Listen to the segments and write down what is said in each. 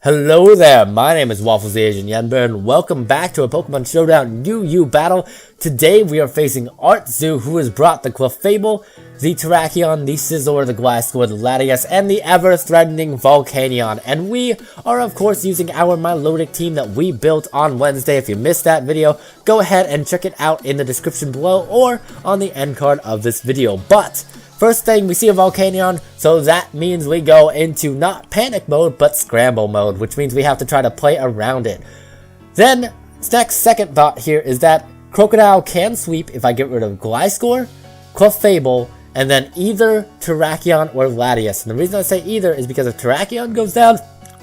Hello there, my name is Wafflestheasianyenbear and welcome back to a Pokemon Showdown UU battle. Today we are facing Artzu, who has brought the Clefable, the Terrakion, the Scizor, the Gliscor, the Latias, and the ever-threatening Volcanion. And we are of course using our Milotic team that we built on Wednesday. If you missed that video, go ahead and check it out in the description below or on the end card of this video. But first thing, we see a Volcanion, so that means we go into not panic mode, but scramble mode, which means we have to try to play around it. Then, second thought here is that Crocodile can sweep if I get rid of Gliscor, Clefable, and then either Terrakion or Latias. And the reason I say either is because if Terrakion goes down,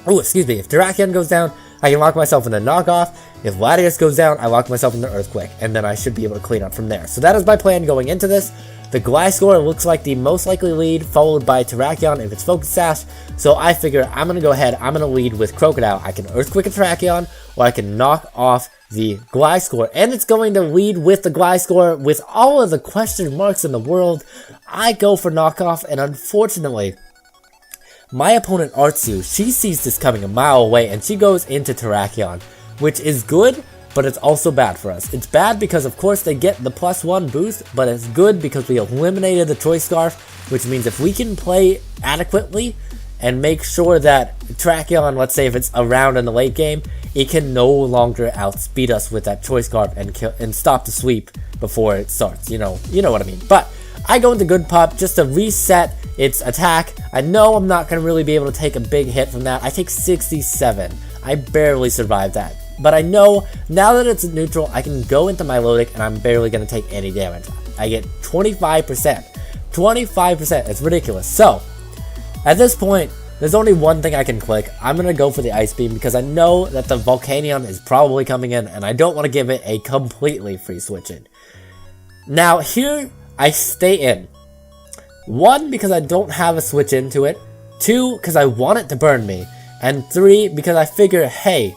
if Terrakion goes down, I can lock myself into Knockoff. If Latias goes down, I lock myself into Earthquake, and then I should be able to clean up from there. So that is my plan going into this. The Gliscor looks like the most likely lead, followed by Terrakion if it's Focus Sash. So I figure I'm going to go ahead, I'm going to lead with Crocodile. I can Earthquake a Terrakion, or I can knock off the Gliscor. And it's going to lead with the Gliscor with all of the question marks in the world. I go for knockoff, and unfortunately, my opponent Artzu, she sees this coming a mile away, and she goes into Terrakion, which is good, but it's also bad for us. It's bad because, of course, they get the +1 boost, but it's good because we eliminated the Choice Scarf, which means if we can play adequately and make sure that Terrakion, let's say if it's around in the late game, it can no longer outspeed us with that Choice Scarf and stop the sweep before it starts. You know what I mean. But I go into Good Pup just to reset its attack. I know I'm not going to really be able to take a big hit from that. I take 67. I barely survived that. But I know, now that it's neutral, I can go into Milotic and I'm barely going to take any damage. I get 25%. 25%. It's ridiculous. So, at this point, there's only one thing I can click. I'm going to go for the Ice Beam because I know that the Volcanion is probably coming in and I don't want to give it a completely free switch in. Now, here, I stay in. 1, because I don't have a switch into it. 2, because I want it to burn me. And 3, because I figure, hey,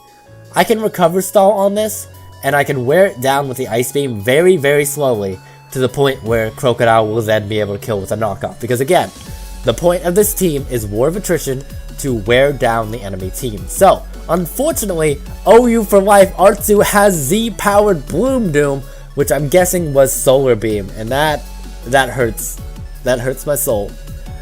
I can recover stall on this, and I can wear it down with the Ice Beam very, very slowly to the point where Crocodile will then be able to kill with a knockoff. Because again, the point of this team is War of Attrition to wear down the enemy team. So, unfortunately, OU for life, Artzu has Z-powered Bloom Doom, which I'm guessing was Solar Beam, and that hurts. That hurts my soul,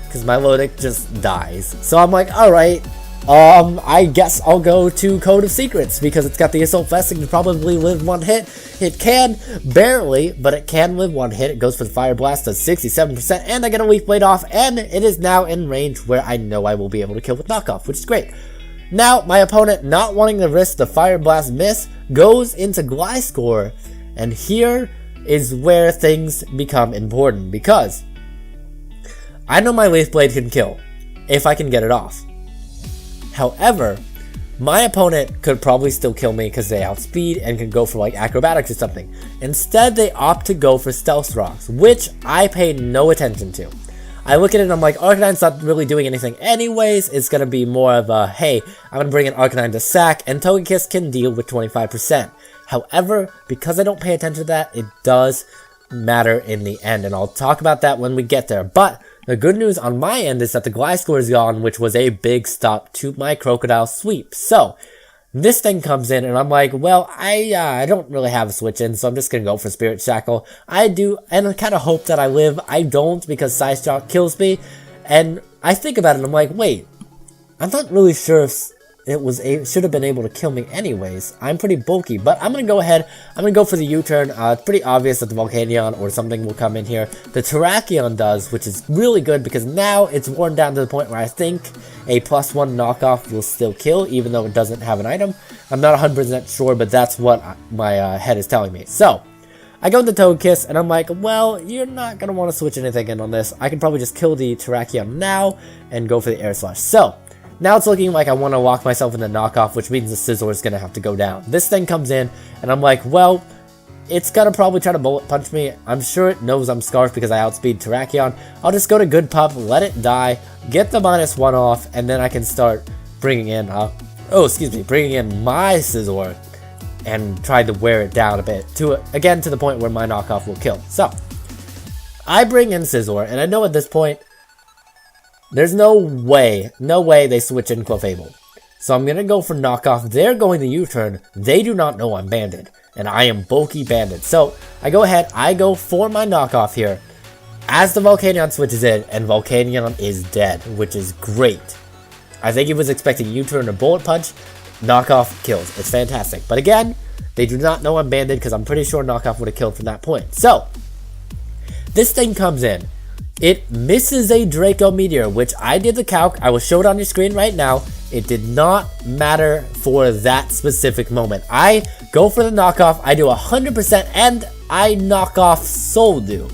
because my Milotic just dies. So I'm like, alright, I guess I'll go to Code of Secrets, because it's got the Assault Vest and can probably live one hit. It can, barely, but it can live one hit. It goes for the Fire Blast, does 67%, and I get a Leaf Blade off, and it is now in range where I know I will be able to kill with Knockoff, which is great. Now, my opponent, not wanting to risk the Fire Blast miss, goes into Gliscor, and here is where things become important, because I know my Leaf Blade can kill, if I can get it off. However, my opponent could probably still kill me because they outspeed and can go for like acrobatics or something. Instead, they opt to go for Stealth Rocks, which I paid no attention to. I look at it and I'm like, Arcanine's not really doing anything anyways. It's going to be more of a, hey, I'm going to bring in Arcanine to sack, and Togekiss can deal with 25%. However, because I don't pay attention to that, it does matter in the end, and I'll talk about that when we get there. But the good news on my end is that the Gliscor is gone, which was a big stop to my Crocodile sweep. So, this thing comes in, and I'm like, well, I don't really have a switch in, so I'm just gonna go for Spirit Shackle. I do, and I kind of hope that I live. I don't, because Side Shock kills me, and I think about it, and I'm like, wait, I'm not really sure if it should have been able to kill me anyways. I'm pretty bulky, but I'm going to go ahead. I'm going to go for the U-turn. It's pretty obvious that the Volcanion or something will come in here. The Terrakion does, which is really good because now it's worn down to the point where I think a +1 knockoff will still kill, even though it doesn't have an item. I'm not 100% sure, but that's what my head is telling me. So, I go into Togekiss, and I'm like, well, you're not going to want to switch anything in on this. I can probably just kill the Terrakion now and go for the Air Slash. So, now it's looking like I want to lock myself into knockoff, which means the Scizor is going to have to go down. This thing comes in, and I'm like, well, it's going to probably try to bullet punch me. I'm sure it knows I'm Scarf because I outspeed Terrakion. I'll just go to Good Pup, let it die, get the -1 off, and then I can start bringing in, bringing in my Scizor and try to wear it down a bit, to the point where my knockoff will kill. So, I bring in Scizor, and I know at this point, there's no way they switch in Clefable. So I'm going to go for knockoff. They're going to U-turn. They do not know I'm banded. And I am bulky banded. So I go ahead. I go for my knockoff here. As the Volcanion switches in. And Volcanion is dead. Which is great. I think he was expecting U-turn or bullet punch. Knockoff kills. It's fantastic. But again, they do not know I'm banded. Because I'm pretty sure knockoff would have killed from that point. So this thing comes in. It misses a Draco Meteor, which I did the calc. I will show it on your screen right now. It did not matter for that specific moment. I go for the knockoff. I do 100% and I knock off Showdown.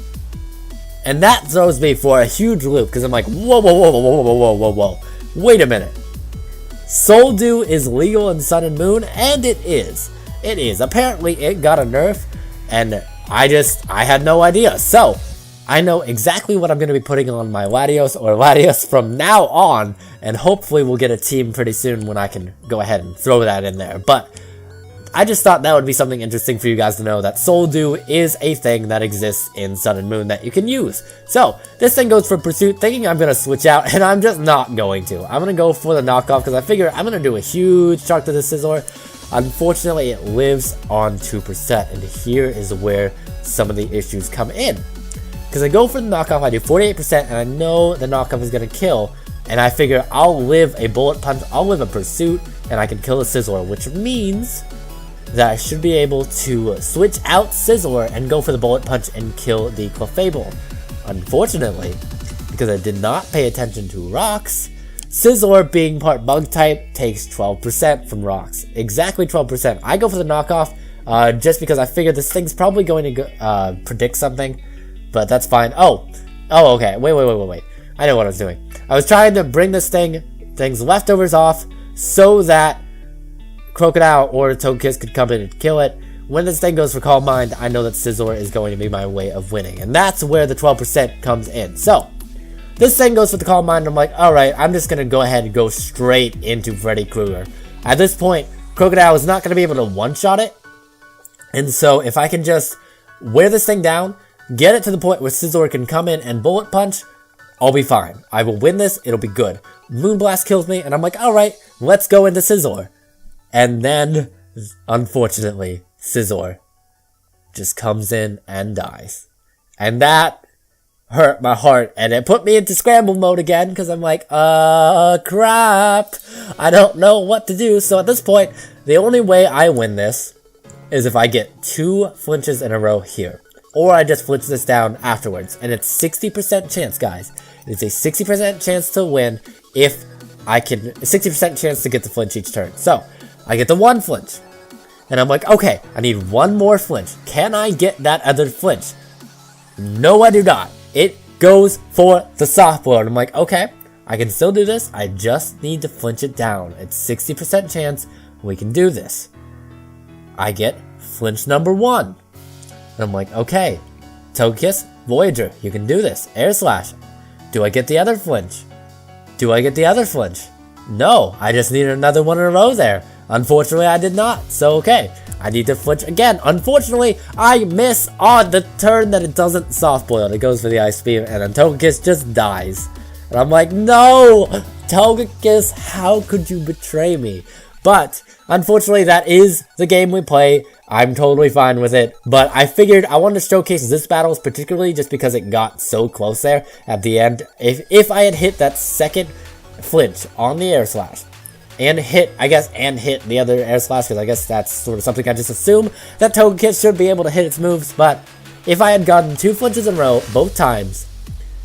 And that throws me for a huge loop because I'm like, whoa, whoa, whoa, whoa, whoa, whoa, whoa, whoa. Wait a minute. Showdown is legal in Sun and Moon, and it is. It is. Apparently, it got a nerf, and I had no idea. So I know exactly what I'm going to be putting on my Latios from now on, and hopefully we'll get a team pretty soon when I can go ahead and throw that in there. But I just thought that would be something interesting for you guys to know, that Showdown is a thing that exists in Sun and Moon that you can use. So this thing goes for Pursuit, thinking I'm going to switch out, and I'm just not going to. I'm going to go for the knockoff because I figure I'm going to do a huge chunk to the Scizor. Unfortunately, it lives on 2%, and here is where some of the issues come in. Because I go for the knockoff, I do 48%, and I know the knockoff is going to kill. And I figure I'll live a bullet punch, I'll live a pursuit, and I can kill the Scizor. Which means that I should be able to switch out Scizor and go for the bullet punch and kill the Clefable. Unfortunately, because I did not pay attention to rocks, Scizor being part bug type takes 12% from rocks. Exactly 12%. I go for the knockoff just because I figured this thing's probably going to predict something. But that's fine. Oh, okay. Wait. I know what I was doing. I was trying to bring this thing's leftovers off so that Crocodile or Togekiss could come in and kill it. When this thing goes for Calm Mind, I know that Scizor is going to be my way of winning. And that's where the 12% comes in. So this thing goes for the Calm Mind. I'm like, alright, I'm just going to go ahead and go straight into Freddy Krueger. At this point, Crocodile is not going to be able to one-shot it. And so if I can just wear this thing down, get it to the point where Scizor can come in and bullet punch, I'll be fine. I will win this, it'll be good. Moonblast kills me, and I'm like, alright, let's go into Scizor. And then, unfortunately, Scizor just comes in and dies. And that hurt my heart, and it put me into scramble mode again, because I'm like, crap. I don't know what to do. So at this point, the only way I win this is if I get 2 flinches in a row here. Or I just flinch this down afterwards. And it's 60% chance, guys. It's a 60% chance to win if I can... 60% chance to get the flinch each turn. So, I get the 1 flinch. And I'm like, okay, I need 1 more flinch. Can I get that other flinch? No, I do not. It goes for the softball. And I'm like, okay, I can still do this. I just need to flinch it down. It's 60% chance we can do this. I get flinch number 1. And I'm like, okay, Togekiss, Voyager, you can do this. Air Slash. Do I get the other flinch? No, I just needed another one in a row there. Unfortunately, I did not. So, okay, I need to flinch again. Unfortunately, I miss on the turn that it doesn't soft boil. It goes for the Ice Beam, and then Togekiss just dies. And I'm like, no, Togekiss, how could you betray me? But, unfortunately, that is the game we play. I'm totally fine with it, but I figured I wanted to showcase this battle particularly just because it got so close there at the end. If I had hit that second flinch on the Air Slash, and hit the other Air Slash, because I guess that's sort of something I just assume that Togekiss should be able to hit its moves, but if I had gotten 2 flinches in a row, both times,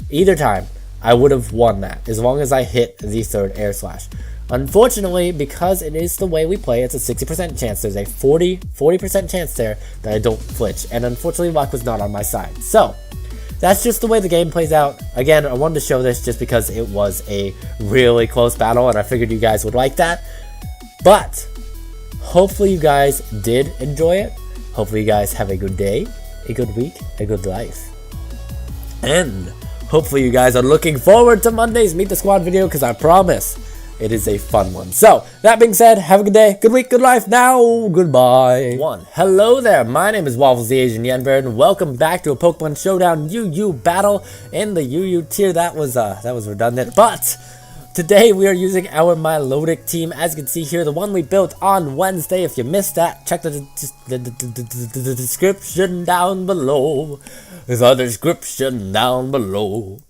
either time, I would have won that, as long as I hit the 3rd Air Slash. Unfortunately, because it is the way we play, it's a 60% chance. There's a 40% chance there that I don't flinch. And unfortunately, luck was not on my side. So, that's just the way the game plays out. Again, I wanted to show this just because it was a really close battle, and I figured you guys would like that. But, hopefully you guys did enjoy it. Hopefully you guys have a good day, a good week, a good life. And, hopefully you guys are looking forward to Monday's Meet the Squad video, because I promise it is a fun one. So, that being said, have a good day, good week, good life. Now, goodbye. Hello there, my name is Wafflestheasianyenbear, and welcome back to a Pokemon Showdown UU battle in the UU tier. That was redundant, but Today we are using our Milotic team, as you can see here, the one we built on Wednesday. If you missed that, check the description down below. The description down below.